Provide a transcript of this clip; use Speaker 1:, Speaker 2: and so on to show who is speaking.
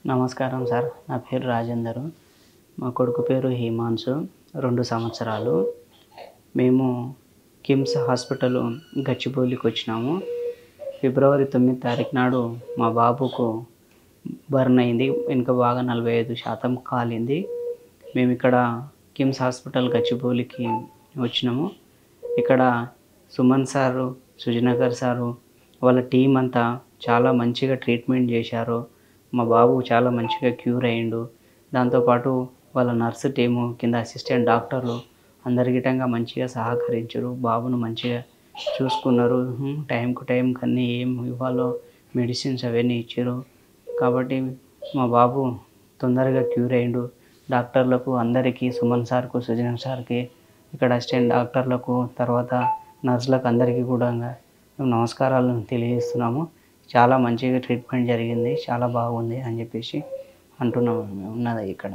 Speaker 1: నమస్కారం సార్. నా పేరు రాజేందరు. మా కొడుకు పేరు హిమాన్షు. 2 సంవత్సరాలు. మేము కిమ్స్ హాస్పిటల్ గచ్చిబౌలికొచ్చినాము. ఫిబ్రవరి 9 తారీఖు నాడు మా బాబుకు బర్న్ అయింది. వెనుక బాగా 45% కాలింది. మేమిక్కడ కిమ్స్ హాస్పిటల్ గచ్చిబౌలికి వచ్చినాము. ఇక్కడ సుమన్ సారు, సుజనగర్ సారు వాళ్ళ టీం అంతా చాలా మంచిగా ట్రీట్మెంట్ చేశారు. మా బాబు చాలా మంచిగా క్యూర్ అయ్యిండు. దాంతోపాటు వాళ్ళ నర్స్ టీము కింద అసిస్టెంట్ డాక్టర్లు అందరు గిట్టంగా మంచిగా సహకరించారు. బాబును మంచిగా చూసుకున్నారు. టైంకి అన్నీ ఏం ఇవ్వాలో మెడిసిన్స్ అవన్నీ ఇచ్చారు. కాబట్టి మా బాబు తొందరగా క్యూర్ అయ్యిండు. డాక్టర్లకు అందరికీ, సుమన్ సార్కు, సుజన్ సార్కి, ఇక్కడ అసిస్టెంట్ డాక్టర్లకు, తర్వాత నర్సులకు అందరికీ కూడా మేము నమస్కారాలు తెలియజేస్తున్నాము. చాలా మంచిగా ట్రీట్మెంట్ జరిగింది. చాలా బాగుంది అని చెప్పేసి అంటున్నాము. మేము ఉన్నది ఇక్కడ.